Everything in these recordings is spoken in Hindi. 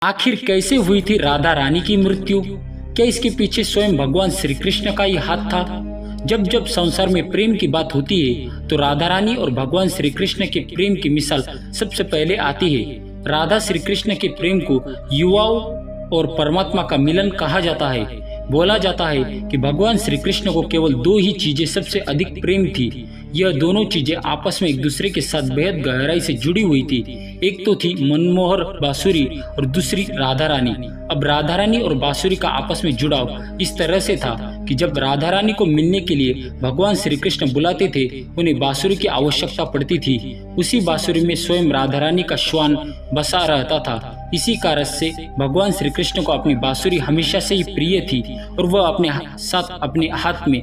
आखिर कैसे हुई थी राधा रानी की मृत्यु? क्या इसके पीछे स्वयं भगवान श्री कृष्ण का ही हाथ था? जब जब संसार में प्रेम की बात होती है तो राधा रानी और भगवान श्री कृष्ण के प्रेम की मिसाल सबसे पहले आती है। राधा श्री कृष्ण के प्रेम को युवाओं और परमात्मा का मिलन कहा जाता है। बोला जाता है कि भगवान श्री कृष्ण को केवल दो ही चीजें सबसे अधिक प्रेम थी। यह दोनों चीजें आपस में एक दूसरे के साथ बेहद गहराई से जुड़ी हुई थी। एक तो थी मनमोहर बांसुरी और दूसरी राधा रानी। अब राधा रानी और बांसुरी का आपस में जुड़ाव इस तरह से था कि जब राधा रानी को मिलने के लिए भगवान श्री कृष्ण बुलाते थे, उन्हें बांसुरी की आवश्यकता पड़ती थी। उसी बांसुरी में स्वयं राधा रानी का श्वान बसा रहता था। इसी कारण से भगवान श्री कृष्ण को अपनी बांसुरी हमेशा से ही प्रिय थी और वह अपने साथ अपने हाथ में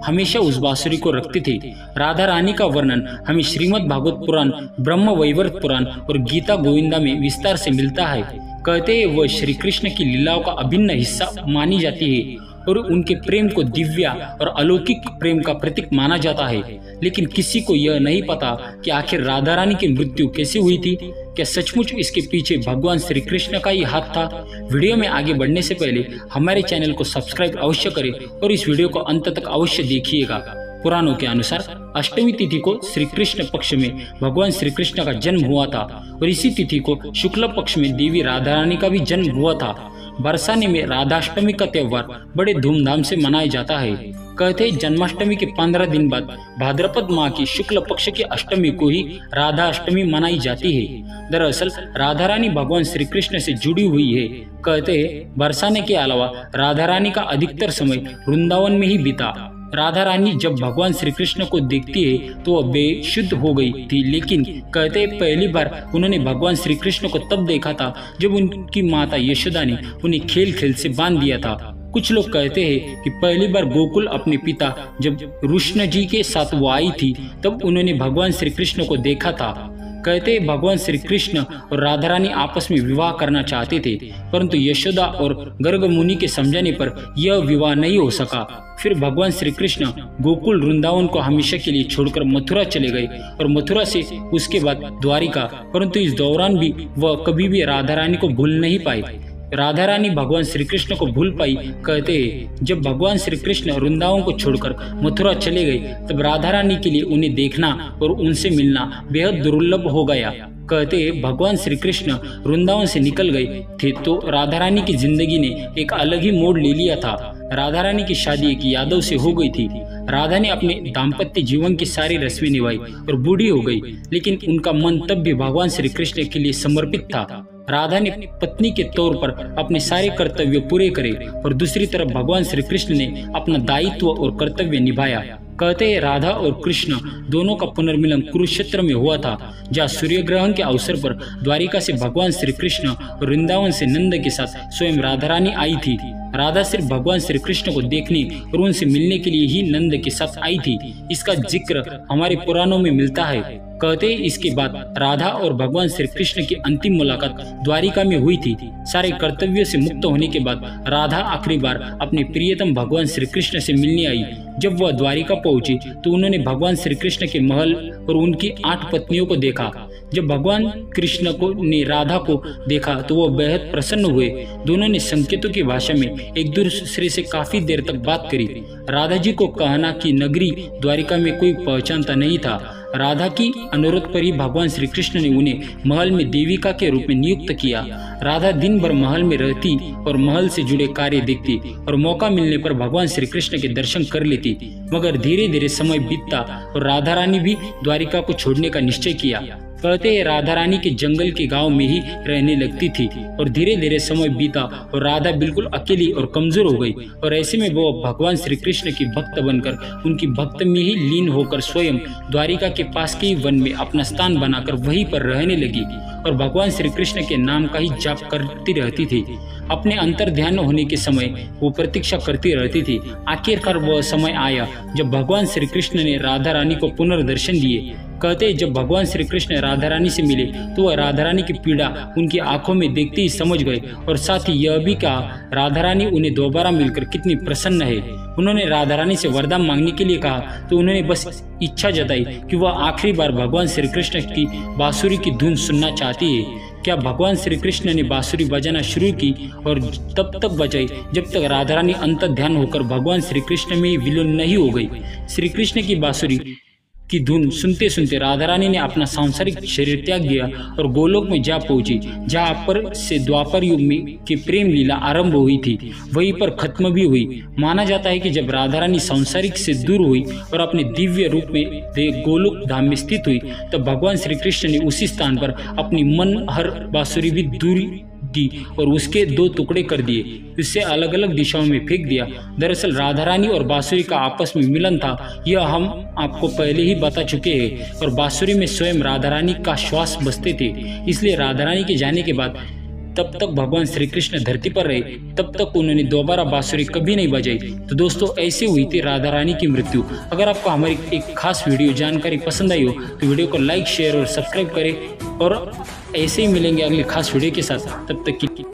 हमेशा उस बांसुरी को रखते थे। राधा रानी का वर्णन हमें श्रीमद् भागवत पुराण, ब्रह्म वैवर्त पुराण और गीता गोविंदा में विस्तार से मिलता है। कहते हैं वह श्री कृष्ण की लीलाओं का अभिन्न हिस्सा मानी जाती है और उनके प्रेम को दिव्य और अलौकिक प्रेम का प्रतीक माना जाता है। लेकिन किसी को यह नहीं पता कि आखिर राधा रानी की मृत्यु कैसे हुई थी। क्या सचमुच इसके पीछे भगवान श्री कृष्ण का ही हाथ था? वीडियो में आगे बढ़ने से पहले हमारे चैनल को सब्सक्राइब अवश्य करें और इस वीडियो को अंत तक अवश्य देखिएगा। पुराणों के अनुसार अष्टमी तिथि को श्री कृष्ण पक्ष में भगवान श्री कृष्ण का जन्म हुआ था और इसी तिथि को शुक्ल पक्ष में देवी राधा रानी का भी जन्म हुआ था। बरसाने में राधाष्टमी का त्योहार बड़े धूमधाम से मनाया जाता है। कहते हैं जन्माष्टमी के 15 दिन बाद भाद्रपद माह की शुक्ल पक्ष की अष्टमी को ही राधा अष्टमी मनाई जाती है। दरअसल राधा रानी भगवान श्री कृष्ण से जुड़ी हुई है। कहते हैं बरसाने के अलावा राधा रानी का अधिकतर समय वृंदावन में ही बीता। राधा रानी जब भगवान श्री कृष्ण को देखती है तो वह बेशुद्ध हो गई थी, लेकिन कहते हैं पहली बार उन्होंने भगवान श्री कृष्ण को तब देखा था जब उनकी माता यशोदा ने उन्हें खेल खेल से बांध दिया था। कुछ लोग कहते हैं कि पहली बार गोकुल अपने पिता जब कृष्ण जी के साथ वो आई थी तब उन्होंने भगवान श्री कृष्ण को देखा था। कहते हैं भगवान श्री कृष्ण और राधा रानी आपस में विवाह करना चाहते थे, परंतु यशोदा और गर्ग मुनि के समझाने पर यह विवाह नहीं हो सका। फिर भगवान श्री कृष्ण गोकुल वृंदावन को हमेशा के लिए छोड़कर मथुरा चले गए और मथुरा से उसके बाद द्वारिका, परंतु इस दौरान भी वह कभी भी राधा रानी को भूल नहीं पाए। राधा रानी भगवान श्री कृष्ण को भूल पाई। कहते हैं जब भगवान श्री कृष्ण वृंदावन को छोड़कर मथुरा चले गए तब राधा रानी के लिए उन्हें देखना और उनसे मिलना बेहद दुर्लभ हो गया। कहते हैं भगवान श्री कृष्ण वृंदावन से निकल गए थे तो राधा रानी की जिंदगी ने एक अलग ही मोड़ ले लिया था। राधा रानी की शादी एक यादव से हो गई थी। राधा ने अपने दाम्पत्य जीवन की सारी रस्में निभाई और बूढ़ी हो गई, लेकिन उनका मन तब भी भगवान श्री कृष्ण के लिए समर्पित था। राधा ने पत्नी के तौर पर अपने सारे कर्तव्य पूरे करे और दूसरी तरफ भगवान श्री कृष्ण ने अपना दायित्व और कर्तव्य निभाया। कहते हैं राधा और कृष्ण दोनों का पुनर्मिलन कुरुक्षेत्र में हुआ था, जहाँ सूर्य ग्रहण के अवसर पर द्वारिका से भगवान श्री कृष्ण और वृंदावन से नंद के साथ स्वयं राधा रानी आई थी। राधा सिर्फ भगवान श्री कृष्ण को देखने और उनसे मिलने के लिए ही नंद के साथ आई थी। इसका जिक्र हमारे पुराणों में मिलता है। कहते हैं इसके बाद राधा और भगवान श्री कृष्ण की अंतिम मुलाकात द्वारिका में हुई थी। सारे कर्तव्यों से मुक्त होने के बाद राधा आखिरी बार अपने प्रियतम भगवान श्री कृष्ण से मिलने आई। जब वह द्वारिका पहुंची तो उन्होंने भगवान श्री कृष्ण के महल और उनकी 8 पत्नियों को देखा। जब भगवान कृष्ण ने राधा को देखा तो वो बेहद प्रसन्न हुए। दोनों ने संकेतों की भाषा में एक दूसरे से काफी देर तक बात करी। राधा जी को कहना कि नगरी द्वारिका में कोई पहचानता नहीं था। राधा की अनुरोध पर ही भगवान श्री कृष्ण ने उन्हें महल में देविका के रूप में नियुक्त किया। राधा दिन भर महल में रहती और महल से जुड़े कार्य देखती और मौका मिलने पर भगवान श्री कृष्ण के दर्शन कर लेती। मगर धीरे धीरे समय बीतता और राधा रानी भी द्वारिका को छोड़ने का निश्चय किया। कहते हैं राधा रानी के जंगल के गांव में ही रहने लगती थी और धीरे धीरे समय बीता और राधा बिल्कुल अकेली और कमजोर हो गई और ऐसे में वो भगवान श्री कृष्ण की भक्त बनकर उनकी भक्त में ही लीन होकर स्वयं द्वारिका के पास के ही वन में अपना स्थान बनाकर वहीं पर रहने लगी और भगवान श्री कृष्ण के नाम का ही जाप करती रहती थी। अपने अंतर ध्यान होने के समय वो प्रतीक्षा करती रहती थी। आखिरकार वह समय आया जब भगवान श्री कृष्ण ने राधा रानी को पुनर्दर्शन दिए। कहते जब भगवान श्री कृष्ण राधा रानी से मिले तो वह राधा रानी की पीड़ा उनकी आंखों में देखते ही समझ गए और साथ ही यह भी कहा राधा रानी उन्हें दोबारा मिलकर कितनी प्रसन्न है। उन्होंने राधा रानी से वरदान मांगने के लिए कहा तो उन्होंने बस इच्छा जताई कि वह आखिरी बार भगवान श्री कृष्ण की बांसुरी की धुन सुनना चाहती है। क्या भगवान श्री कृष्ण ने बांसुरी बजाना शुरू की और तब तक बजाई जब तक राधा रानी अंतर्ध्यान होकर भगवान श्री कृष्ण में ही विलीन नहीं हो गई। श्री कृष्ण की बांसुरी की धुन सुनते सुनते राधा रानी ने अपना सांसारिक शरीर त्याग दिया और गोलोक में जा पहुंची, जहां पर से द्वापर युग में की प्रेम लीला आरंभ हुई थी वहीं पर खत्म भी हुई। माना जाता है कि जब राधा रानी सांसारिक से दूर हुई और अपने दिव्य रूप में गोलोक धाम में स्थित हुई, तब भगवान श्री कृष्ण ने उसी स्थान पर अपनी मनहर बांसुरी भी दूरी दी और उसके दो टुकड़े कर दिए, उससे अलग अलग दिशाओं में फेंक दिया। दरअसल राधा रानी और बांसुरी का आपस में मिलन था, यह हम आपको पहले ही बता चुके हैं। और बांसुरी में स्वयं राधा रानी का श्वास बसते थे, इसलिए राधा रानी के जाने के बाद तब तक भगवान श्री कृष्ण धरती पर रहे, तब तक उन्होंने दोबारा बांसुरी कभी नहीं बजाई। तो दोस्तों, ऐसे हुई थी राधा रानी की मृत्यु। अगर आपको हमारी एक खास वीडियो जानकारी पसंद आई हो तो वीडियो को लाइक, शेयर और सब्सक्राइब करें और ऐसे ही मिलेंगे अगले खास वीडियो के साथ। तब तक की